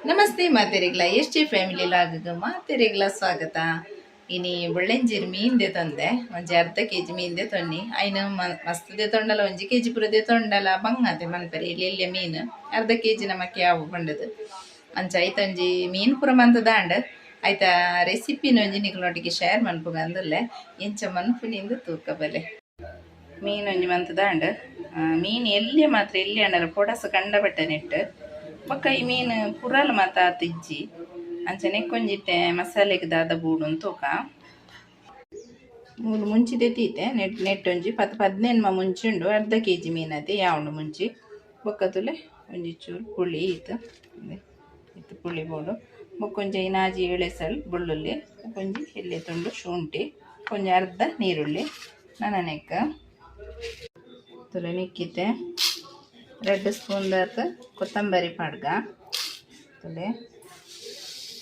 ನಮಸ್ತೆ ಮಾತೆರೆಗ್ಲ ಎಷ್ಟೇ ಫ್ಯಾಮಿಲಿ ಲಾಗಗ ಮಾತೆರೆಗ್ಲ ಸ್ವಾಗತ. ಇನಿ ಬೊಳ್ಳೆಂಜಿರು ಮೀನ್ದೆ ತಂದೆ ಒಂಜಿ ಅರ್ಧ ಕೆಜಿ ಮೀನ್ದೆ ತೊನ್ನಿ ಐನ ಮಸ್ತದೆ ತೊಂಡಲ 1 ಕೆಜಿ ಪುರದೆ ತೊಂಡಲ ಬಂಗತೆ ಮನ್ಪರೆ ಇಲ್ಲಿ ಮೀನು ಅರ್ಧ ಕೆಜಿ ನಮಕ್ಕೆ ಯಾವ ಬಂಡದು ಅಂಚ ಐತಂಜಿ ಮೀನು ಪುರ ಮಂತ ದಾಂಡ್ ಆಯ್ತ ರೆಸಿಪಿನ ಒಂಜಿ ನಿಕ್ಲೊಟ್ಟಿಗೆ ಶೇರ್ ಮನ್ಪುಗ ಅಂದಲ್ಲೇ ಎಂಚ ಮನ್ಪುನಿಂದ ತೂಕ ಬಲೆ ಮೀನು ಒಂಜಿ ಮಂತ ದಾಂಡ್ ಮೀನು ಎಲ್ಲಿ ಮಾತ್ರ ಎಲ್ಲಿ ಅಂಡರ ಪೊಡಸ ಕಂಡ ಬಟ್ಟ ನೆಟ್ಟು ಬೊಕ್ಕ ಈ ಮೀನು ಪುರಾಲ ಮಾತ ತಿಜ್ಜಿ ಅಂಚನೆ ಕೊಂಜಿಟ್ಟೆ ಮಸಾಲೆಗೆ ದಾದ ಬೂಡು ತೂಕ ಮೂಲು ಮುಂಚಿದೆ ತೀತೆ ನೆಟ್ಟೊಂಜಿ 10-15 ಮುಂಚುಂಡು ಅರ್ಧ ಕೆಜಿ ಮೀನದೆ ಯಾವನು ಮುಂಚಿ ಬೊಕ್ಕ ತುಲೆ ಒಂಜಿ ಚೂರು ಪುಳಿ ಇತ್ತು ಪುಳಿ ಬೋಡು ಬೊಕ್ಕೊಂಜಿ ನಾಜಿ ಎಳೆಸಲ್ ಬೆಳ್ಳುಳ್ಳಿ ಕೊಂಜಿ ಎಲೆ ತುಂಡು ಶುಂಠಿ ಕೊಂಜ ಅರ್ಧ ನೀರುಳ್ಳಿ ನನನೆಕ್ಕ ತುಲೆ ನಿಕ್ಕಿತೆ 2 ಸ್ಪೂನ್ ದಾತ ಕೊತ್ತಂಬರಿ ಪಾಡ್ಗ ತುಲೆ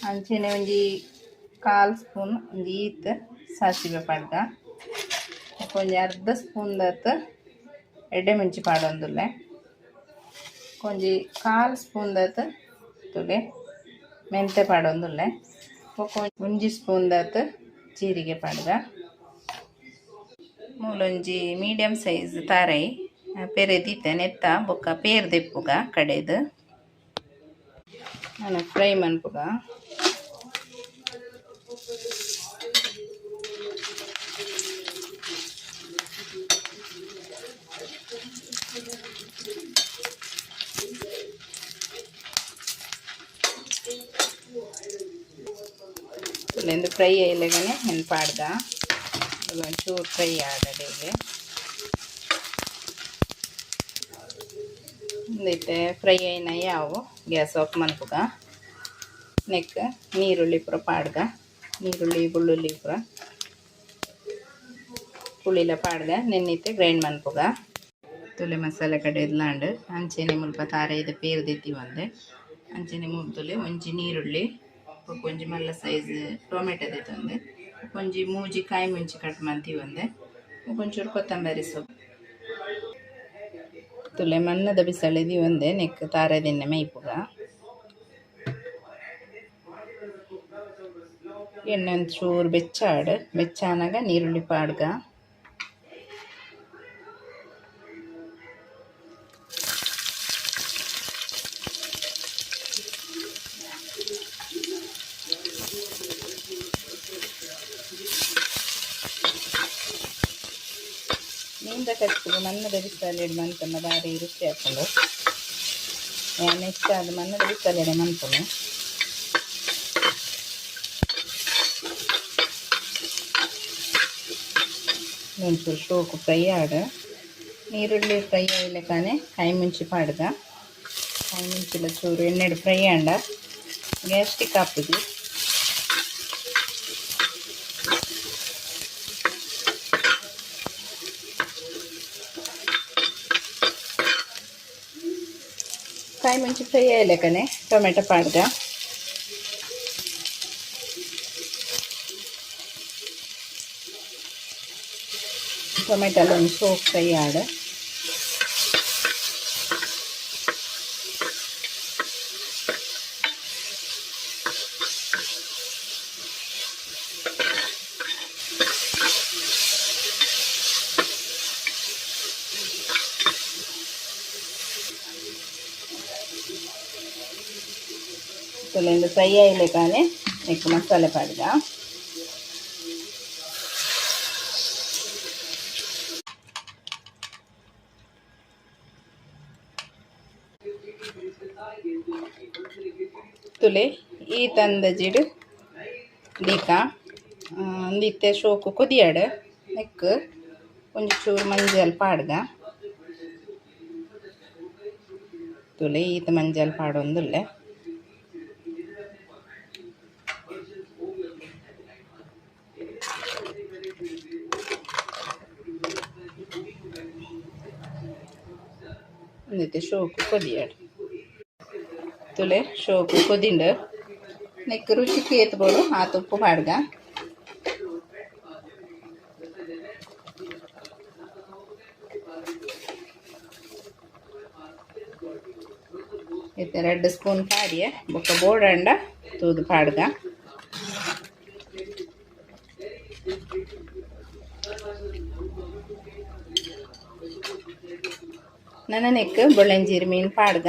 ಅಂಚೆನೆ ಒಂಜಿ 1/4 ಸ್ಪೂನ್ ಒಂಜಿ ಈತ್ ಸಾಸಿವೆ ಪಾಡ್ಗ ಕೊಂಜಿ ಅರ್ಧ ಸ್ಪೂನ್ ದಾತ ಎಡ್ಡೆ ಮೆಣಚಿ ಪಾಡೊಂದುಲ್ಲೆ ಕೊಂಜಿ 1/4 ಸ್ಪೂನ್ ದಾತ ತುಲೆ ಮೆಂತೆ ಪಾಡೊಂದುಲ್ಲೆ ಒಂಜಿ ಸ್ಪೂನ್ ದಾತ ಜೀರಿಗೆ ಪಾಡ್ಗ ಮೂಲೊಂಜಿ ಮೀಡಿಯಮ್ ಸೈಜ್ ತಾರೈ ಪೆರೆದಿತ್ತೆ ನೆತ್ತ ಬೊಕ್ಕ ಪೇರ್ ದೆಪ್ಪುಗ ಕಡೆದು ನಾನು ಫ್ರೈ ಮನ್ಪುಗ ಇಲ್ಲೆಂದು ಫ್ರೈ ಅಯ್ಯಲೆಗನೆ ನೆನ್ಪಾಡ್ದ ಒಂಚೂರು ಫ್ರೈ ಆಡಡೆಗೆ ಒಂದೈತೆ ಫ್ರೈ అయిన ಯಾವು ಗ್ಯಾಸ್ ಆಫ್ ಮನ್ಪುಗ ನೆಕ್ ನೀರುಳ್ಳಿ ಪೂರ ಪಾಡ್ಗ ನೀರುಳ್ಳಿ ಬೆಳ್ಳುಳ್ಳಿ ಪೂರ ಪುಳಿಲ ಪಾಡ್ಗ ನೆನ್ನಿತ್ತೆ ಗ್ರೈಂಡ್ ಮನ್ಪುಗ ತುಲೆ ಮಸಾಲೆ ಕಡೆ ಇರ್ಲಾಂಡ್ ಅಂಚೆನೆ ಮುಲ್ಪ ತಾರೆದ ಪೇರು ದೆತ್ತಿ ಒಂದೆ ಅಂಚೆನೆ ಮುಗ್ದುಲೆ ಒಂಜಿ ನೀರುಳ್ಳಿ ಒಂಜಿ ಮಲ್ಲ ಸೈಜ್ ಟೊಮೆಟೊ ದೆತ್ತೊಂದೆ ಒಂಜಿ ಮೂಜಿ ಕಾಯಿ ಮುಂಚಿ ಕಟ್ ಮಂತಿ ಒಂದೆ ಒಂಚೂರು ಕೊತ್ತಂಬರಿ ಸೊಪ್ಪು ತುಲೆ ಮನ್ನದ ಬಿಸಳೆದಿ ಒಂದೆ ನೆಕ್ ತಾರದೆಣ್ಣೆ ಮೈಪುಗ ಎಣ್ಣೆ ಒಂಚೂರು ಬೆಚ್ಚಾನಾಗ ನೀರುಳ್ಳಿ ಪಾಡ್ಗ ಮೀನ್ದ ಕಚ್ಚಿಗೆ ಮನ್ನದ ಬಿಸಲೆಡ್ ಮನ್ಪುನ ಬಾರಿ ರುಚಿ ಹಾಕೊಂಡು ನೆಕ್ಸ್ಟ್ ಅದು ಮನ್ನದ ಬಿಸಲೆಡೆ ಮನ್ಪುನು ಒಂಚೂರು ಶೋಕು ಫ್ರೈ ಆಡ ನೀರುಳ್ಳಿ ಫ್ರೈ ಆಯ್ಲೆಕಾನೆ ಕಾಯಿ ಮುಂಚಿ ಪಾಡ್ಗ ಕಾಯಿ ಮುಂಚಿಲ ಚೂರು ಎಣ್ಣೆಡು ಫ್ರೈ ಆಂಡ ಗ್ಯಾಸ್ಟಿಕ್ ಹಾಪುದು ಕಾಯಿ ಮುಂಚಿ ಫ್ರೈ ಆಯ್ಲೆಕನೆ ಟೊಮೆಟೊ ಪಾಡ್ಗ ಟೊಮೆಟೊ ಒಂದು ಸೋಪ್ ಫ್ರೈ ಆಡ ತುಲೆಂದು ಫ್ರೈ ಆಯ್ಲೆಕಾನೆ ನೆಕ್ ಮಸಾಲೆ ಪಾಡ್ಗ ತುಲೆ ಈ ತಂದ ಜಿಡು ದೀಕ ಒಂದಿತ್ತೆ ಶೋಕು ಕುದಿಯಾಡ ನೆಕ್ ಒಂಚೂರು ಮಂಜಲ್ ಪಾಡ್ಗ ತುಲೆ ಈತ ಮಂಜಲ್ ಪಾಡೊಂದುಲ್ಲೆ ಒಂದಿತ್ತೆ ಶೋಕು ಕೊದಿಯಾಡ ತುಲೆ ಶೋಕು ಕೊದಿಂಡು ನೆಕ್ ರುಚಿಗೆ ಏತ್ಬೋಡು ಆ ತುಪ್ಪು ಪಾಡ್ಗ 2 ಸ್ಪೂನ್ ಪಾಡಿಯ ಬೊಕ್ಕ ಬೋಡಂಡ ತೂದು ಪಾಡ್ಗ ನನ್ನ ನೆಕ್ ಬೊಳಂಜೀರಿ ಮೀನು ಪಾಡ್ಗ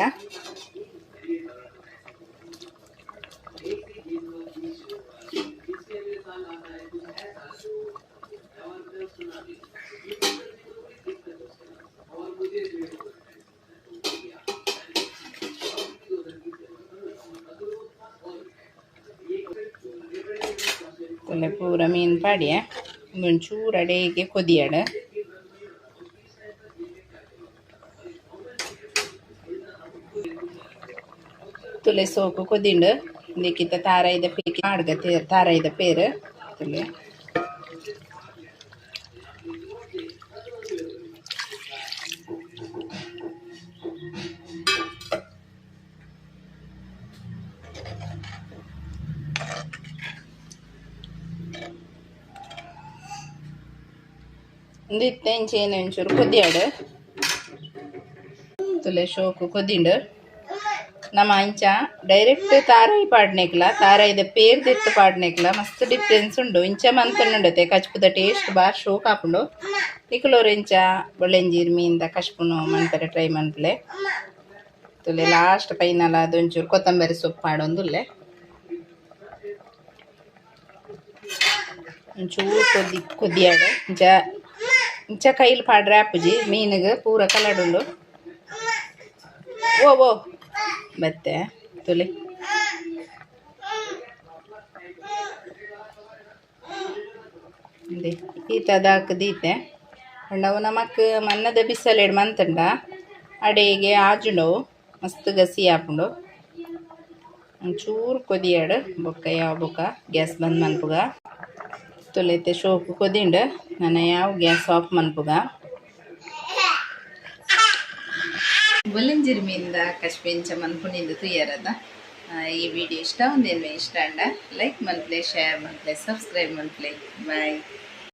ಪೂರ ಮೀನು ಪಾಡಿಯ ಒಂಚೂರು ಅಡೆಗೆ ಕೊದಿಯಡ ತುಲೆ ಸೋಕು ಕೊದಿಂಡು ನಿಕ್ಕಿತ ತಾರಾಯ್ದ ಪೇಕಿ ಮಾಡ್ಗ ತಾರಾಯ್ದ ಪೇರು ತುಲೆ ಒಂದಿತ್ತ ಇಂಚೇನು ಒಂಚೂರು ಕೊದಿಯಾಡು ತುಲೆ ಶೋಕು ಕೊದಿಂಡು ನಮ್ಮ ಇಂಚ ಡೈರೆಕ್ಟ್ ತಾರಾಯಿ ಪಾಡ್ನೆಕ್ಲ ತಾರಾಯಿದ ಪೇರ್ ದೆತ್ತು ಪಾಡ್ನೆಕ್ಲ ಮಸ್ತ್ ಡಿಫ್ರೆನ್ಸ್ ಉಂಡು ಇಂಚ ಮಂತುಂಡತೆ ಕಚ್ಪುದ ಟೇಸ್ಟ್ ಬಾರ್ ಶೋಕ್ ಹಾಕೊಂಡು ನಿಕ್ಲೋರು ಇಂಚ ಬೊಳೆಂಜೀರ್ ಮೀನ್ದ ಕಚ್ಪುನು ಮಂತಾರೆ ಟ್ರೈ ಮನ್ಪಲೆ ತುಲೆ ಲಾಸ್ಟ್ ಫೈನಲ್ ಅದೊಂಚೂರು ಕೊತ್ತಂಬರಿ ಸೊಪ್ಪು ಪಾಡೊಂದುಲ್ಲೆ ಒಂಚೂರು ಕೊದಿಯಾಡು ಇಂಚ ಕೈಲಿ ಪಾಡ್ರೆ ಆಪುಜಿ ಮೀನಿಗೆ ಪೂರ ಕಲಡುಂಡು ಓ ಮತ್ತೆ ತುಲೆ ಈತದಾಕ ದೀತೆ ಅಣ್ಣವು ನಮಕ್ ಮನ್ನದ ಬಿಸಲೇಡು ಮಂತಂಡ ಅಡೆಗೆ ಆಜುಂಡವು ಮಸ್ತ್ ಗಸಿ ಹಾಪುಂಡು ಒಂಚೂರು ಕೊದಿಯಾಡು ಬೊಕ್ಕ ಯಾವ ಬೊಕ್ಕ ಗ್ಯಾಸ್ ಬಂದ್ ಮನ್ಪುಗ ತುಲೆತೆ ಶೋಕು ಕೊದಿಂಡು ನನ್ನ ಯಾವ ಗ್ಯಾಸ್ ಆಫ್ ಮನ್ಪುಗ ಬೊಲೆಂಜಿರ್ ಮೀನಿಂದ ಕಶ್ಪೆಂಚ ಮನ್ಪುನಿಂದ ತುಯ್ಯರದ ಈ ವಿಡಿಯೋ ಇಷ್ಟ ಒಂದೇನು ಇಷ್ಟ ಅಂಡ ಲೈಕ್ ಮನ್ಪ್ಲೆ ಶೇರ್ ಮನ್ಪ್ಲೆ ಸಬ್ಸ್ಕ್ರೈಬ್ ಮನ್ಪ್ಲೆ ಬಾಯ್.